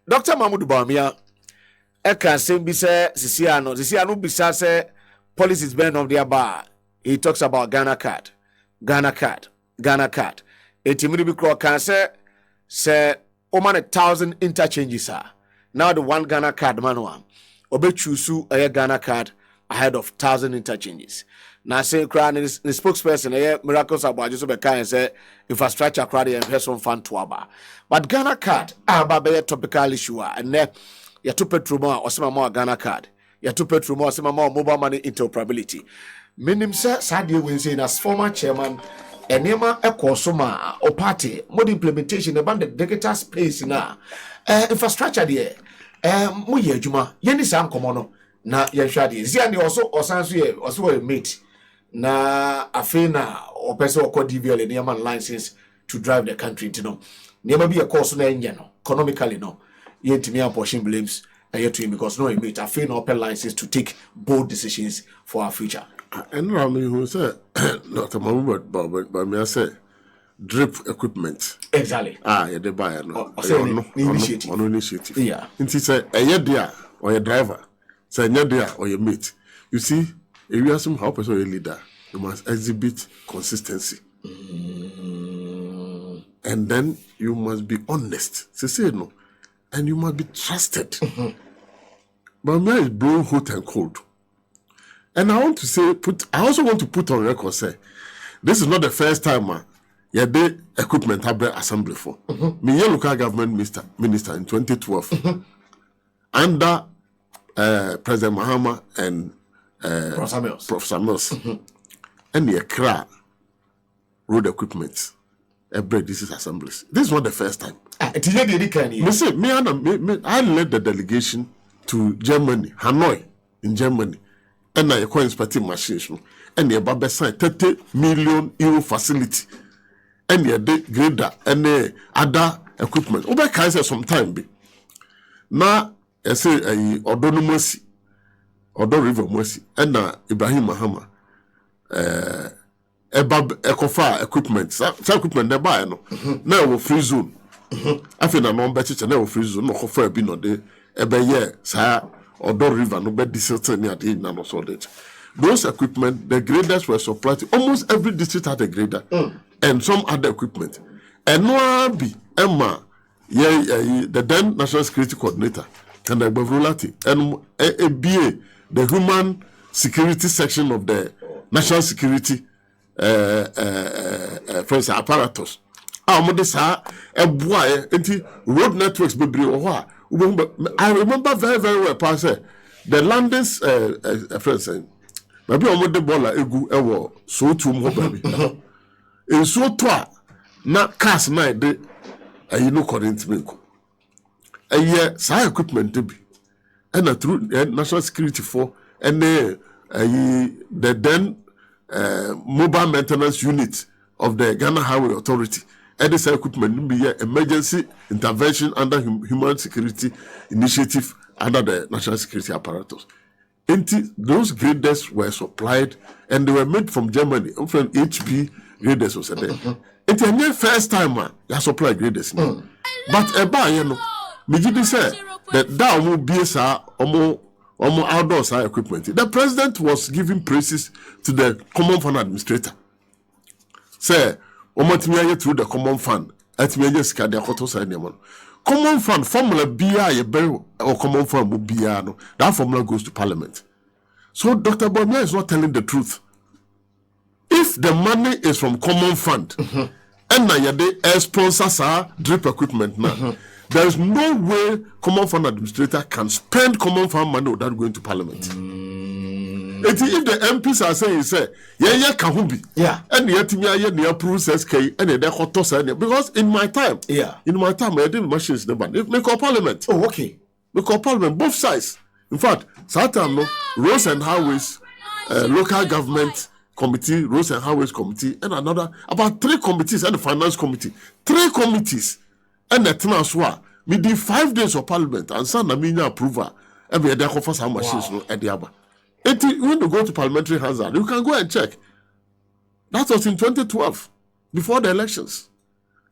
Dr. Mahmoud Bawumia eka sembi se sisiano bisa se policies bend of their bar. He talks about Ghana card. Etimiri bi kro kan se oman 1,000 interchanges are. Now the one Ghana card manual. Obe chusu a Ghana card ahead of 1,000 interchanges. Now say cry the spokesperson miracles about just be kind say infrastructure crowd and person fund to aba. But Ghana card be a topical issue and there ya to petrol or some more Ghana card. Ya to petrol or some more mobile money interoperability. Minim say Sadio Wednesday as former chairman Enema ekosoma or party mod implementation about the digital space na infrastructure there mo ye adwuma ye ni sam komono na ye hwa de zia ne also osanso ye also a mate na afena opese okodi DVL ne man license to drive the country into no ne bi e course na enye no economically no ye ntimi apportion blames to him because no mate afena open license to take bold decisions for our future. And Rami who said Dr. Mahmoud but me say drip equipment. Exactly. Yeah, they buy no. Initiative. Yeah. And he said a year or a driver, say a or your mate. You see, if you ask him how person a leader, you must exhibit consistency. And then you must be honest. Say no. And you must be trusted. But me is blowing hot and cold. And I want to say, I also want to put on record, say, this is not the first time the equipment have been assembled for. Me, local government minister in 2012, under President Mahama and Prof. Samuels, and the Accra road equipment, this is assemblies. This is not the first time. I led the delegation to Germany, Hanoi, in Germany. And I acquire inspecting machines, and the Baba signed 30 million euro facility, and the grader and the other equipment. Over Kaiser some time be. Now I say Odo Mercy, Odo River Mercy, and Ibrahim Mahama Ecofa equipment, some equipment they buy no. Now free zone. I feel no better now free zone, no offer be no de ebe sa Odo River, no bad district no so that. Those equipment, the graders were supplied. Almost every district had a grader and some other equipment. And no be Emma, the then National Security Coordinator, and the Bavulati, and a BA, the Human Security Section of the National Security apparatus. A boy, road networks be I remember very, very well, Pastor. The landings, friends, maybe I'm the ball egu ewo so too more baby. In so toi, not cast my day, you know, current milk. A year, side equipment to be, and a true national security for, and the then mobile maintenance unit of the Ghana Highway Authority. And this equipment be emergency intervention under human security initiative under the national security apparatus. Those graders were supplied and they were made from Germany. From HP graders was there. It's the first time you supply graders. But you know, me say that will be outdoor equipment. The president was giving praises to the Common Fund Administrator. Say, through the Common Fund, Common Fund formula or Common Fund will be that formula goes to Parliament. So Dr. Bawumia is not telling the truth. If the money is from Common Fund, and now the sponsors are drip equipment now, there is no way Common Fund Administrator can spend Common Fund money without going to Parliament. If the MPs are saying, Kahubi, and yet me approve SK, and they hot toss because in my time, I did machines never. They call Parliament. Oh, okay. We call Parliament both sides. In fact, Saturn, Roads and Highways, local government committee, Roads and Highways committee, and another about 3 committees and the finance committee. 3 committees, and the Tenaswa. We did 5 days of Parliament and San Namina approval, and we had their offer some machines at the Abba. When you go to parliamentary hazard, you can go and check. That was in 2012, before the elections.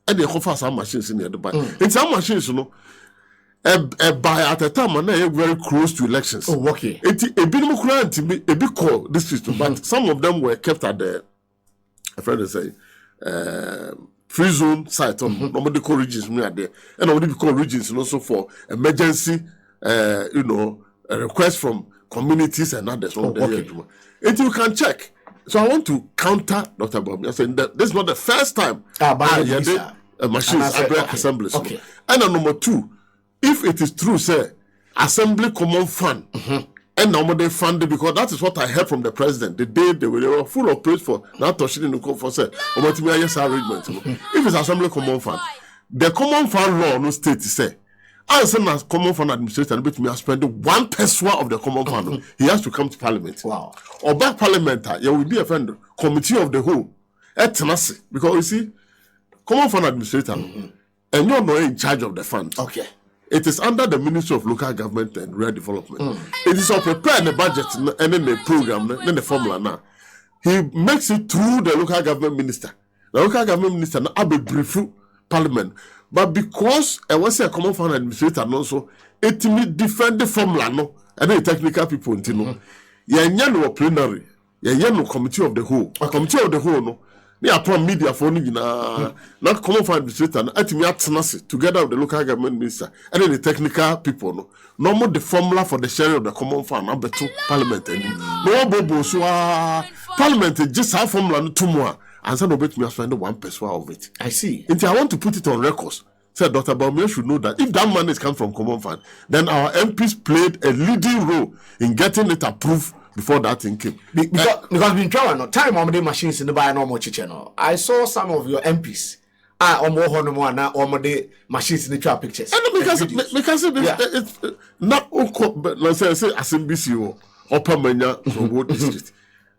And they offer some machines in the Dubai. In some machines, by at a time and very close to elections. Oh, okay. A bit call district, but some of them were kept at the free zone site on nobody call regions near there, and nobody call regions and also for emergency, a request from communities and others. Okay. And you can check. So I want to counter Dr. Bob. I saying that this is not the first time machines assemblies. Okay. And number two, if it is true, say assembly common fund. And now they funded because that is what I heard from the president. The day they were full of praise for that Toshini Nuko for say, arrangement. If it's assembly common fund, the common fund law no state say, as soon as common fund administrator bet me spend 1 pesewa of the common fund, he has to come to parliament. Wow. Or back parliament, there will be a friend committee of the whole at Tenassi because you see, common fund administrator, and you're not in charge of the fund. Okay. It is under the Ministry of Local Government and Rural Development. It is preparing the budget and then the program, then the formula now. He makes it through the local government minister. The local government minister now have a brief parliament. But because I was a common fund administrator and also it may defend the formula no and then the technical people know. No plenary, no committee of the whole. A committee of the whole no. Upon media for not common fund administrator and at together with the local government minister and then the technical people no more the formula for the sharing of the common fund number 2 parliament no bobo so parliament just have formula two more and so no bet me spend 1 pesewa of it. I see. And I want to put it on records. Said Dr. Baumia should know that if that money is come from common fund, then our MPs played a leading role in getting it approved before that thing came. Because been trying no time on the machines in the buy no more chicheno. I saw some of your MPs on more the machines in the trap pictures. And because it's not but let's say SMBC or Pamanya from what district.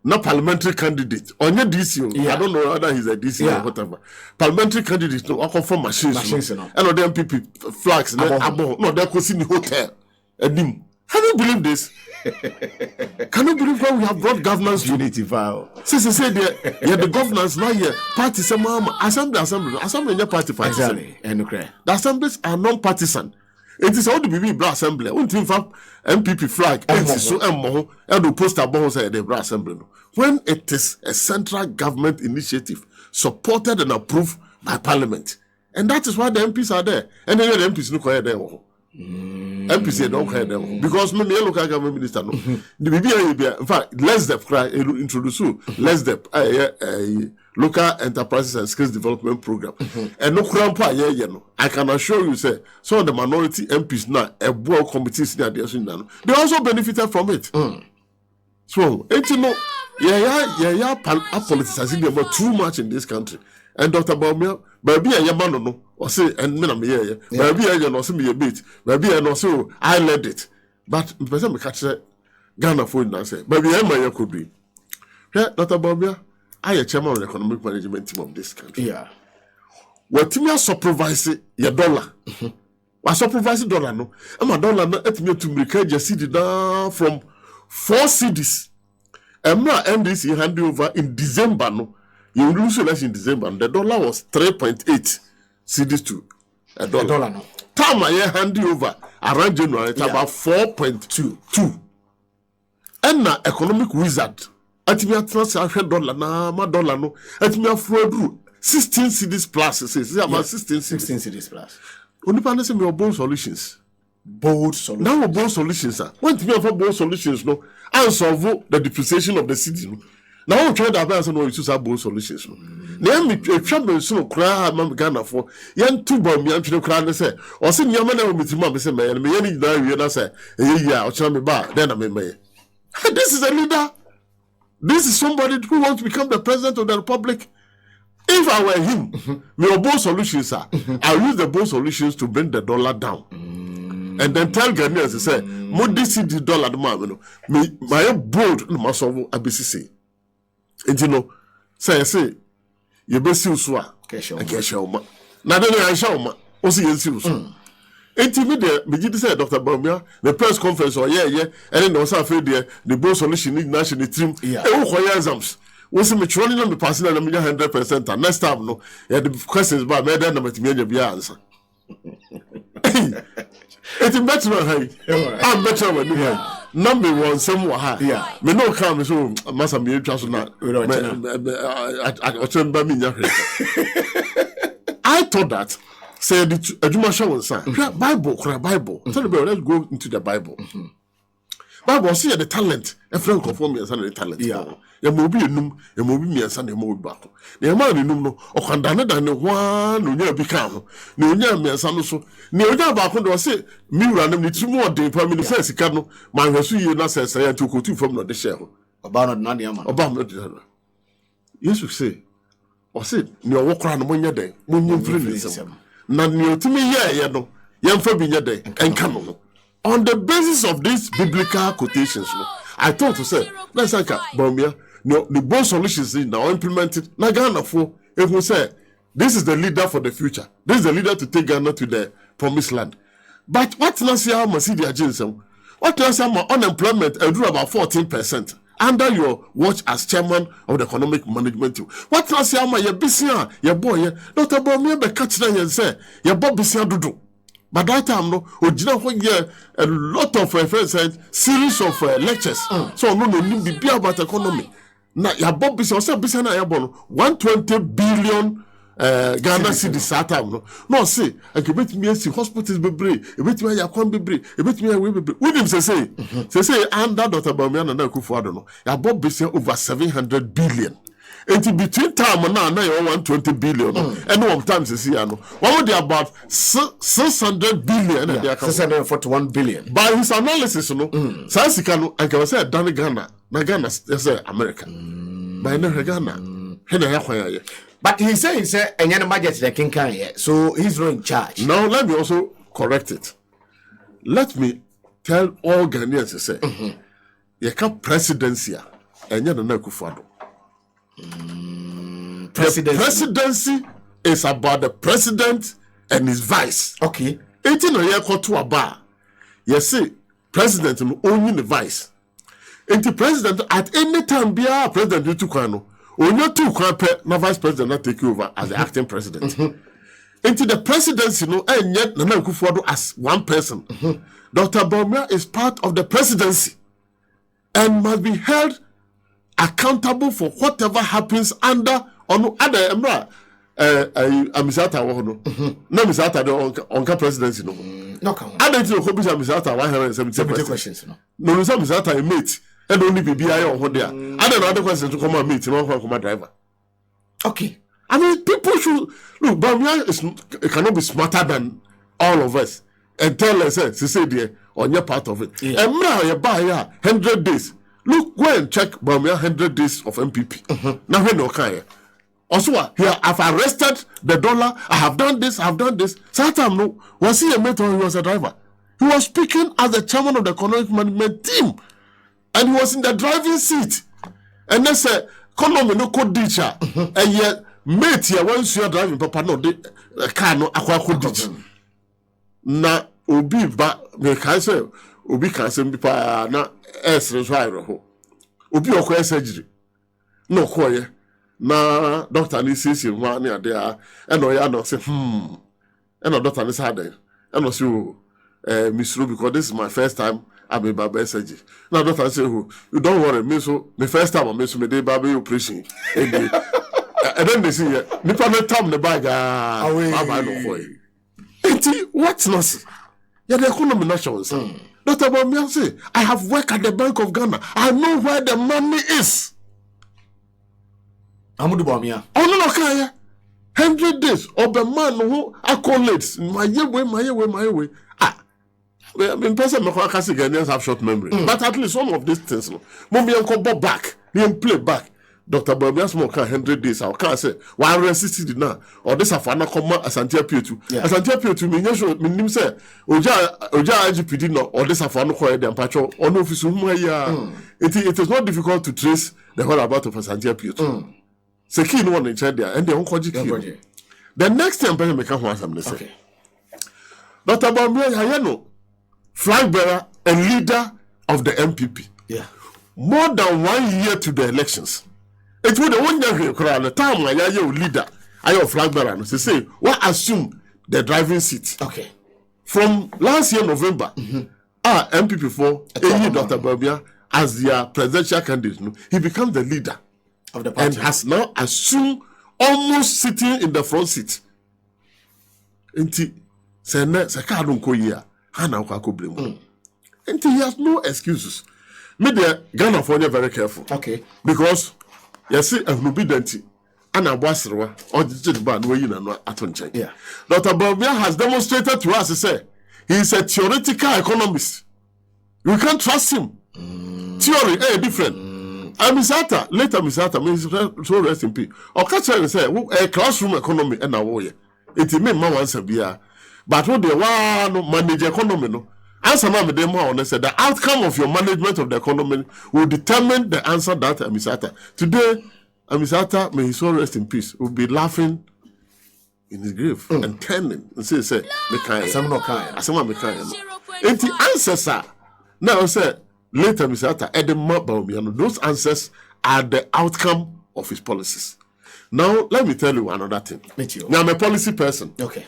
Not parliamentary candidate or not DC. I don't know whether he's a DC or whatever. Parliamentary candidate no offer for machines. And all them people flags no they're causing the hotel. And have you believed this? Can you believe when we have brought governance to unity vow? Say the governance now here party assembly party exactly. The assemblies are non-partisan. It is all the BB Bra Assembly. When in fact MPP flag and the poster bones say the Bra Assembly. When it is a central government initiative supported and approved by Parliament, and that is why the MPs are there, and then the MPs look there. MPs don't care them because me local government minister no. The BB in fact let's introduce local enterprises and skills development program. And no grandpa I can assure you say some of the minority MPs now a board committees they also benefited from it. So politicizing them too much in this country. And Dr. Baumia, baby a yamano no or say and me baby I no say me a bit baby I no so I led it. But person me catch Ghana phone and say baby I my could be. Dr. Baumia, I am chairman of the economic management team of this country. Yeah. What me supervise your dollar. I supervise dollar no. And my dollar no et me to make just see down from 4 cedis. And my MDC hand over in December no. You lose election in December and the dollar was 3.8 cedis to a dollar. A dollar no. Time I hand over around January it's about 4.2. And now economic wizard. At me at $100 na my dollar no. At me afro 16 cedis plus. It's about 16 cedis plus. Only pan say me bold solutions. Bold solutions. Now bold solutions sir. When me for bold solutions no. And solve the depreciation of the city no. Now I'm trying to advance no use bold solutions no. Na me twa so kra ma Ghana for yen two bomb me antwe kra ne say o se nyama na me timu am say me yen na wie na say ya o kira me ba then na me This is a leader. This is somebody who wants to become the president of the republic. If I were him, my bold solutions are I'll use the bold solutions to bring the dollar down. And then tell Ghanaians, say, Modi see the dollar the man, my bold masovo ABCC. And you know, say, you be silswa, Keshauma. Now then I shall ma, also yen silswa. Intimidate, me say Dr. Baumia, the press conference or and then also afraid the bold solution need national team. Exams. Was me trolling on the passing and 100% and next time no, the questions about me then I'm to be answer. It's better than I'm better than you. Number one, somewhere high. Yeah. Me no come so massa me just not. I thought that said a Juma show son. Bible, Bible. Tell me, let's go into the Bible. Bible see the talent. A friend conform me as the talent. Yeah. Ya mobi enum, ya mobi mi ansa na mobi baako. Na ya ma enum no, okandane da ne hwa no nya bi ka ho. Na onya mi ansa no so. Na onya baako do se mi wura nam ni trimu odin pa mi se sika no, ma hwesu yi na se ya ntokotu fam no de share ho. Oba no na de ama. Oba mo de na. Yesu se, o se ni owo kra no mo nya den, mo nya mfiri ni sem. Na ni otimi ye no, ye mfa bi nya den, enka no. On the basis of these biblical quotations, I thought to say, let's say, Bomia, no, the both solutions now implemented. Na Ghana for if we say this is the leader for the future, this is the leader to take Ghana to the promised land. But what now see how much the agents? What now say my unemployment drew about 14% under your watch as chairman of the economic management team. What now say how my your business, your boy, not about me, but catch them and say your boy business do. But that time, no, a lot of friends series of lectures. So no be about economy. Now your Bob business, business na 120 billion Ghana cedis that time. No, say I can bet me see hospitals be brave. I bet me ya kwan be brave. I bet me ya we be brave. What him say under Dr. Bamian and Akufo-Addo no. Your Bob business over 700 billion. And between time and now 120 billion. And one time see no. What would about 600 billion? Yeah, 641 billion. By his analysis, no, Sansikano, I can say Ghana, na Ghana, say America. By no Ghana, but he said, and you're budget the king can yet, so he's not in charge. Now let me also correct it. Let me tell all Ghanaians to say, you can't presidency, and you're not Akufo-Addo. The presidency is about the president and his vice. Okay. 18 year to a bar. Yes, see, president only the vice. And the president at any time be our president you to kwano. Only two kwan na vice president not take over as the acting president. Into the presidency no and yet Nana Akufo-Addo as one person. Dr. Bawumia is part of the presidency and must be held accountable for whatever happens under on other emra Misata wo no na Misata de onka presidency no no kan other thing ko bisa Misata 170 questions no Misata a mate and only bibi aye on ho there other other questions to come mate no come driver. Okay, I mean people should look. Bawumia is cannot be smarter than all of us and tell us say there on your part of it. Emra you buy 100 days. Look, go and check Bawumia 100 days of MPP. Now when okay. Also, here I've arrested the dollar. I have done this. Satam no was he a mate or he was a driver? He was speaking as the chairman of the economic management team, and he was in the driving seat. And they said, "Economy no code teacher." And yet, mate here once you are driving, papa no the car no akwa code teach. Na obi ba me can say obi can say bi pa na reswairo ho obi okwa surgery no koye na doctor ni sisi nwa na ade a eno ya no say eno doctor ni say ade eno say misro because this is my first time I'm a barber surgery. Now doctor say you don't worry me so the first time me so me dey barber operation and then they say nipa no tam ne bag baba no koye enti what nonsense. Yeah, the economy nations. Dr. Bawumia say, I have worked at the Bank of Ghana. I know where the money is. Amudu Bawumia. Oh no, okay. 100 days of the man who accolades my way. I mean, person Ghanaians have short memory, but at least some of these things, no. Mommy uncle go back, he play back. Dr. Bawumia smoke 100 days. I can't say 160 now. Or this afana come Asante Apietu. Asante Apietu me nyesho me nim say oja IGPD no or this afana ko e dem pacho ono ofisu hu ya. It is not difficult to trace the whereabouts of Asante Apietu. Seki no one in charge there and they won't key. The next time person make ho asam say. Okay. Dr. Bawumia ya no flag bearer and leader of the MPP. Yeah. More than 1 year to the elections. It would one year the time I leader, I flag bearer. Say, what assume the driving seat. Okay. from last year November, MPP for Dr. Barbia as their presidential candidate, he becomes the leader of the party and has now assumed almost sitting in the front seat. Inti Sakadun Koya, Hana Blame. And he has no excuses. Media Ghana for you very careful. Okay. Because you see a obedient and a wasra or the bad way you know at check. Yeah. Dr. Barbia has demonstrated to us, he is a theoretical economist. You can't trust him. Theory, different. Misata, later Misata, means so rest in peace. Or catch and say, a classroom economy and a warrior. It may once a beer. But what they want manage economy, no. Answer now with them on said the outcome of your management of the economy will determine the answer that Misata. Today, Misata, may his soul rest in peace, will be laughing in his grave and turning and say, some no kind. Some me kind. And the answers are now say later Misata those answers are the outcome of his policies. Now let me tell you another thing. Now I'm a policy person. Okay.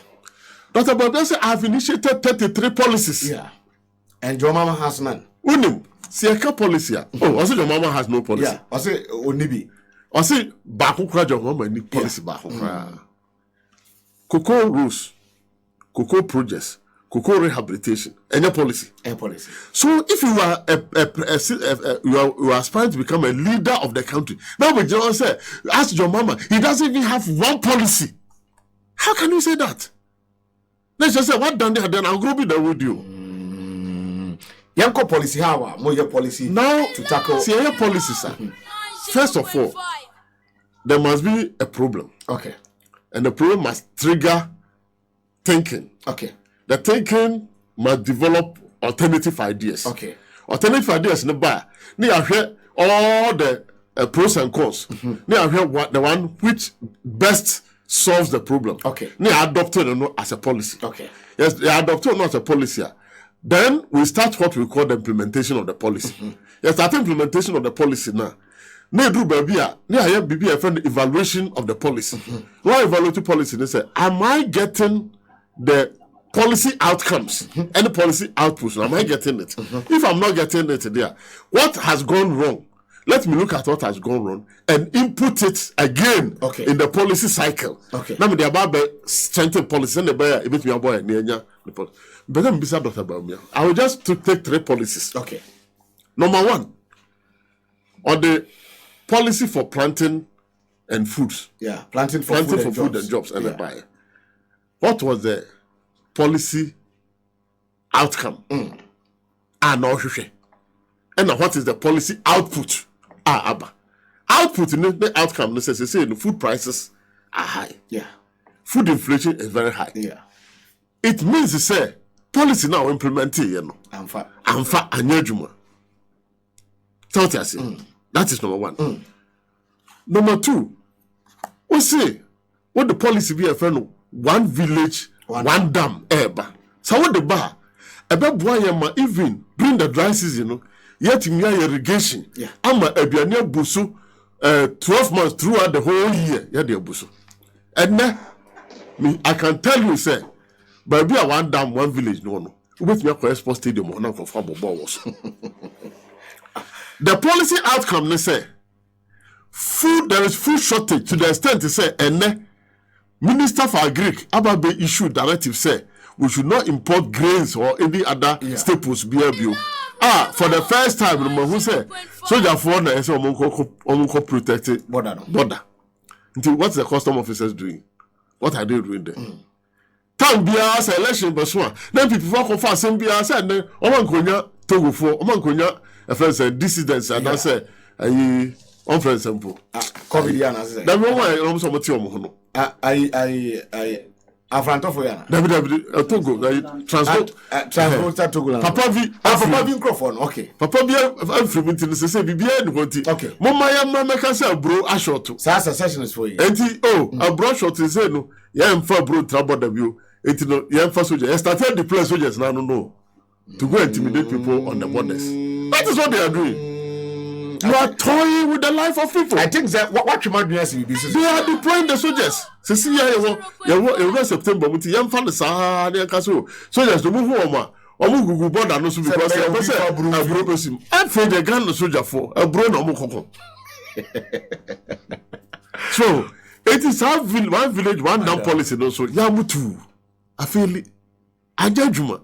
Dr. Barbia said I have initiated 33 policies. Yeah. And your mama has none. Unim, Siaka policy. Oh, I said your mama has no policy. Yeah. I say Onibi. I say Bakukra your mama any policy Bakukra. Cocoa rules, cocoa projects, cocoa rehabilitation, any policy. Any policy. So if you are you are aspiring to become a leader of the country, now we just say, ask your mama, he doesn't even have one policy. How can you say that? Let's just say what done there, then I'll go be there with you. Yanko policy, how more your policy now to tackle? See your policy, sir. First of all, there must be a problem. Okay. And the problem must trigger thinking. Okay. The thinking must develop alternative ideas. Okay. Alternative ideas in the bar. Near here all the pros and cons. Near here the one which best solves the problem. Okay. Near adopted or not as a policy. Okay. Yes, they are adopted or not as a policy. Then we start what we call the implementation of the policy. Yes, start implementation of the policy now. Ne do baby a friend evaluation of the policy. Why evaluate policy? They say, am I getting the policy outcomes and the policy outputs? Am I getting it? If I'm not getting it there, what has gone wrong? Let me look at what has gone wrong and input it again in the policy cycle. Okay. Now the about strengthen policy and the buyer a bit me boy near but then beside Dr. Barbia, I will just take 3 policies. Okay. Number 1, on the policy for planting and foods. Yeah, planting for food and jobs and the buyer. What was the policy outcome? And what is the policy output? Output in the outcome necessarily the food prices are high. Yeah. Food inflation is very high. Yeah. It means to say policy now implemented, Amfa anyajuma. So what I say? That is number 1. Number 2, we say what the policy be a friend of one village, one dam, eba. So what the bar? Even during the dry season, yet in your irrigation, I'm a busu 12 months throughout the whole year. Yeah, dear busu. And now I can tell you, say, but be a one dam, one village, no. With me a sports stadium or not for football balls. The policy outcome, they say, there is food shortage to the extent to say, and Minister for Agric, Ababe issued directive say, we should not import grains or any other staples. For the first time, who say, soldier for the SO protected border. Until what's the custom officers doing? What are they doing there? Time be as election, but then people walk fast and be as and then Omankonya Togo for Omankonya. A friend said dissidents and I say on friend simple. Covidiana say. That one I almost want to I Afrantofo yana. Togo transport Togo. Papa V microphone. Okay. Papa be I'm from into say bibia and what. Okay. Mama ya mama can say bro a short. Sasa session is for you. Enti a bro short is say no. Ya mfa bro trouble w. Enti no ya mfa soldier. Started the place soldiers now no. To go intimidate people on the borders. That is what they are doing. You are toying with the life of people. I think that what you might be asking is they are deploying the soldiers. See, you September, but you found the Sahara Castle. Soldiers to move home. Google board and also because I afraid they gun the soldier for a bro no more. So it is our one village, one down policy also. Yamutu. I feel it. I judgment.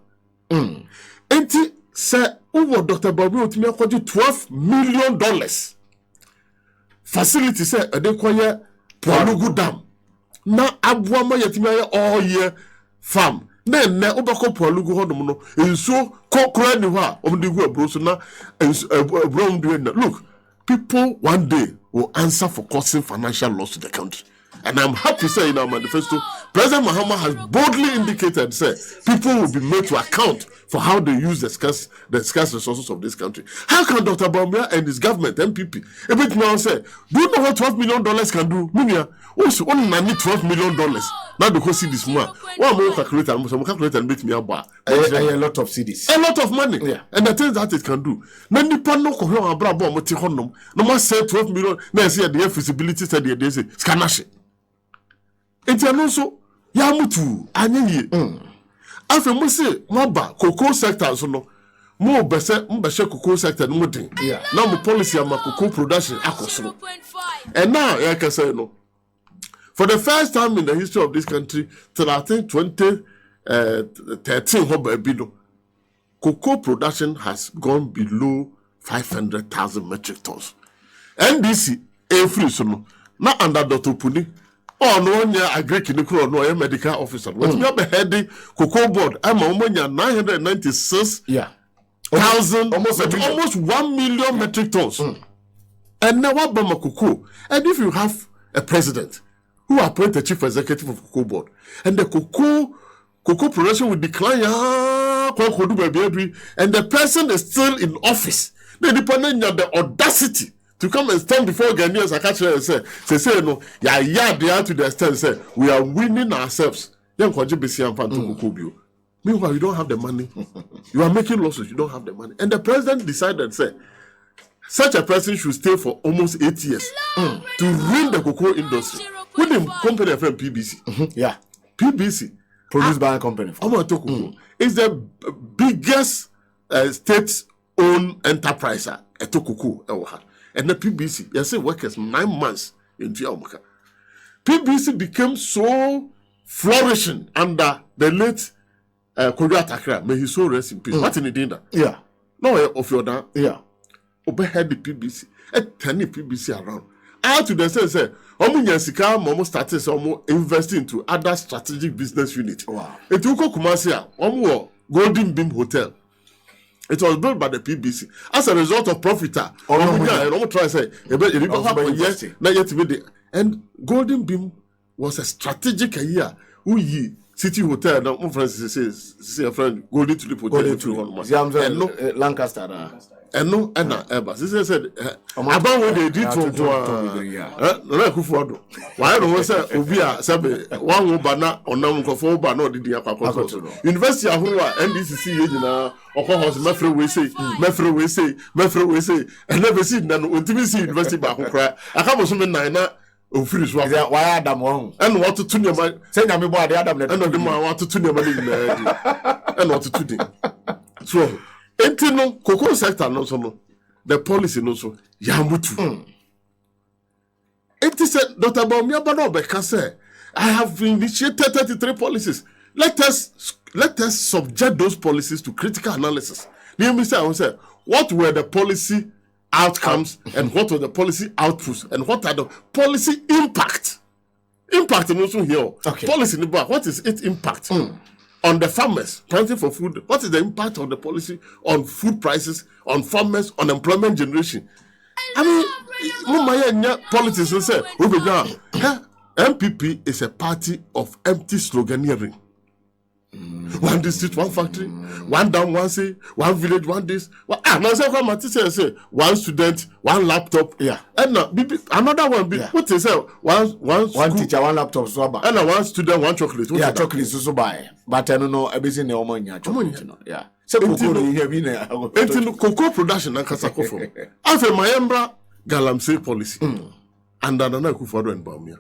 Enti say over Dr. Babu Otimi akwaji $12 million. Facility say they kwaya Pwalugu Dam. Na abuama yetimi all year farm. Na obako Pwalugu hodom no. Enso kokra ni wa omdigu abro so na abro doing. Look, people one day will answer for causing financial loss to the country. And I'm happy to say in our manifesto, President Mahama has boldly indicated, say, people will be made to account for how they use the scarce resources of this country. How can Dr. Bawumia and his government, MPP, a bit now say, do you know what $12 million can do? Minia, also only need $12 million. Now because see this man, one more calculator, and make me a bar. A lot of cities. A lot of money. Yeah. And the things that it can do. Nani pano ko ho abrabo mo ti honom. No man say 12 million, na say the feasibility study dey say skanashi. Enti anonso ya mutu anyenye. Afi mo say mo ba cocoa sector so no. Mo bese cocoa sector no din. Yeah. Now mo policy am cocoa production akoso. And now I can say no. For the first time in the history of this country, till I think 2013, cocoa production has gone below 500,000 metric tons. NDC, every so now under Dr. Puni, no one year agree kiniko no a medical officer. What's me heading cocoa board? I'm almost 996. Yeah. Almost 1 million metric tons. And now what about cocoa? And if you have a president who appoint the chief executive of cocoa board, and the cocoa production will decline, and the person is still in office, they depend on the audacity to come and stand before Ghanaians and catch and say no, they are to the extent say we are winning ourselves. Meanwhile, you don't have the money. You are making losses. You don't have the money. And the president decided, say, such a person should stay for almost 8 years to ruin the cocoa industry. With the company from PBC. Yeah. PBC. Produced by a company. It's the biggest state-owned enterprise at cocoa. And the PBC, you see workers 9 months in Fiamaka. PBC became so flourishing under the late Korea Takra. May he so rest in peace. What in the dinner? Yeah. No, of your down. Yeah. Overhead the PBC. A tiny PBC around. Out to the sense, say, almost started some investing into other strategic business units. Wow. It took Kumasia, Golden Beam Hotel. It was built by the PBC. As a result of profit, and Golden Beam was a strategic year. City Hotel, now my friend says, a friend Golden Tulip Hotel, Lancaster. And no, and ever. This said, about what they did to why don't we say, Ubia, Sabe, one banner or no for banner, did the University of Hua, NDCC, or House, Mefro, we say, and never seen none ultimacy University by cry. I have also been 9 finish work. Why Adam wrong? And what to tune your mind? Send me boy the Adam, and the man want to tune your money and what to do. So, no cocoa sector no so no the policy no so yamutu. It is said Dr. Bawumia Bano Beka say I have initiated 33 policies. Let us subject those policies to critical analysis. Let me say what were the policy outcomes and what were the policy outputs and what are the policy impact also here. Okay. Policy what is its impact? On the farmers planting for food, what is the impact of the policy on food prices, on farmers, on employment generation? I mean, politics will say, MPP is a party of empty sloganeering. One district, one factory, one dam, one say, one village, one this. Say, one student, one laptop. Yeah. And another one, what they say, one teacher, one laptop, and one student, one chocolate. Yeah, chocolate, so buy. But I don't know, everything the woman, chocolate. Yeah. So cocoa here be na. Enti cocoa production and kasakofo. Afa mayembra galamsey policy. And Nana Akufo-Addo and Bawumia.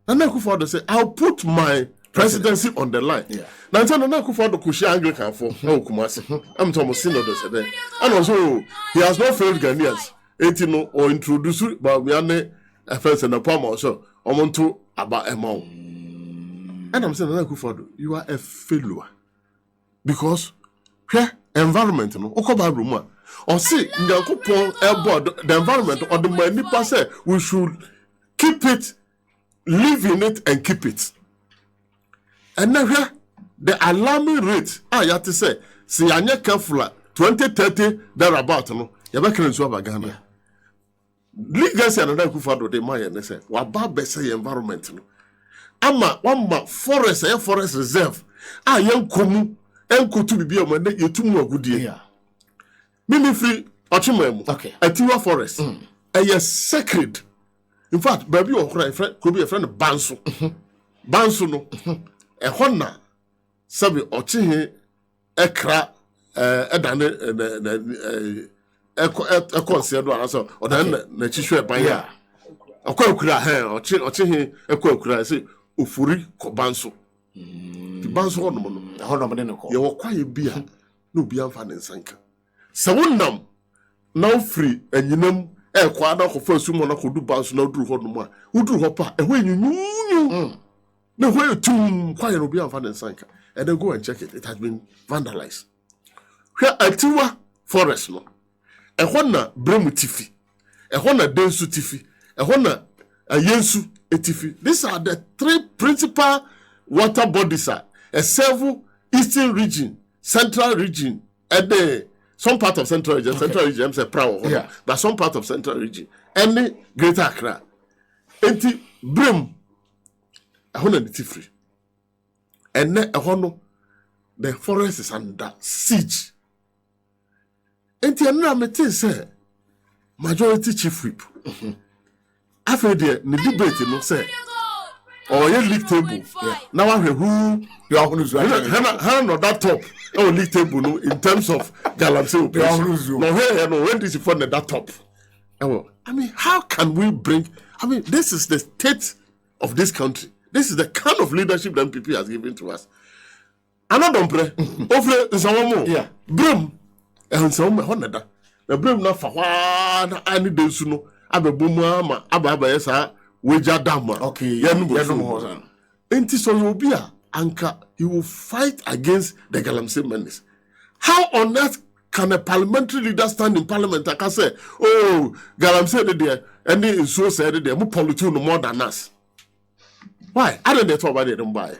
Nana Akufo-Addo say, I'll put my presidency on the line. Now, Nana Akufo-Addo kushi Anglican for Kumasi. I'm Thomas Synod today. And also, he has not failed Ghanaians. Etino or introduce Bawumia first and a palm also. Omonto about amount. And I'm saying, Nana Akufo-Addo, you are a failure. Because here, environment, no, okoba rumor. Or see, the environment or the money say we should keep it, live in it, and keep it. And now here, the alarming rate, you have to say, see, I'm not careful, 2030, thereabout, no, you're back in Ghana. Legacy and another Akufo-Addo, they might say, what bad say environment, no. Ama, one forest, a forest reserve, young Kumu, and Kutu be a man, you two more good year. Mimi free Ochimemu. Okay. Atiwa forest. Yes, sacred. In fact, baby or could be a friend of Bansu. Bansu no. A honna. Sabi Ochihe Ekra Edane a concert also or then the Chishu Baya. A quokra hair or Chihe a quokra say Ufuri Kobansu. The Bansu Honoman. You were quite beer. No beer fan in Sanka. Sawunam now free and you know kwada ko first woman ko do bounce now do ho no ma wo do ho pa e ho enyu no ho tum kwaya no bi amfa den sanka and then go and check it has been vandalized hwe atiwa forest no e ho na bremu tifi e ho na densu tifi e ho na ayensu etifi. These are the three principal water bodies a serve eastern region, central region, and the some part of central region, central region, I'm saying proud, but some part of central region, any greater Accra, enti brim, a hundred free, and then a hundred, the forest is under siege. Enti another meeting say, majority chief whip. After the debate, you know, say, or your league table. Now I who you are going to hand on that top. Oh, league table no, in terms of galamsey operation. Now here, when this is from that top. I mean, how can we bring? I mean, this is the state of this country. This is the kind of leadership that MPP has given to us. Another pray. Over some more. Yeah. Brim. And some honor. The brim not for one. I need to know. Abe buma aba yesa. Weja dama. Okay. Yanu Enti so you be a anchor. You will fight against the galamsey menace. How on earth can a parliamentary leader stand in parliament and can say, oh, galamsey there, and they so said there, more political no more than us? Why? I don't know about it. Don't buy.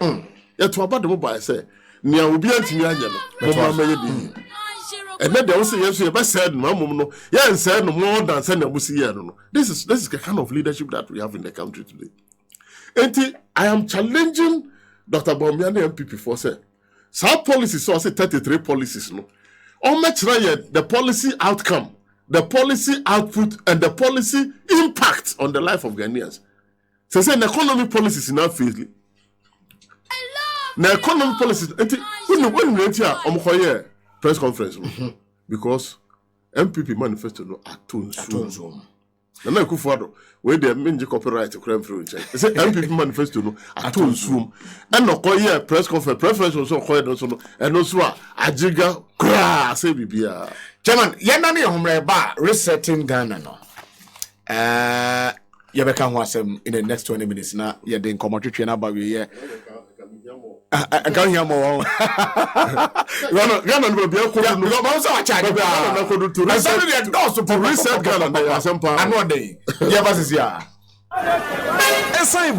You talk about the mobile say, near will be anti Mama. And then they also yes, you best said no, yeah, and said no more than send a musi. No. This is the kind of leadership that we have in the country today. And I am challenging Dr. Bawumia and MPP for say, some policies, so I say 33 policies, no. On much the policy outcome, the policy output, and the policy impact on the life of Ghanaians. So say the economic policies in our field. The economic policies, when we enter press conference, because MPP manifesto no atone. Nana Akufo-Addo, where they mean the copyright crime free. They say MPP manifesto no atone. And no call press conference preference also call also and also ajiga kra say bibia. Chairman, yenani homre ba resetting Ghana no. Yebeka ho asem in the next 20 minutes na ye dey commodity na ba we here. I can't hear more. Ghana will be a good no, also a charge. I started the doors to reset Ghana. I'm one day. Yes, is here.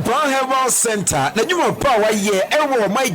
Brown Herbal Center. Now you want power here. Everyone, my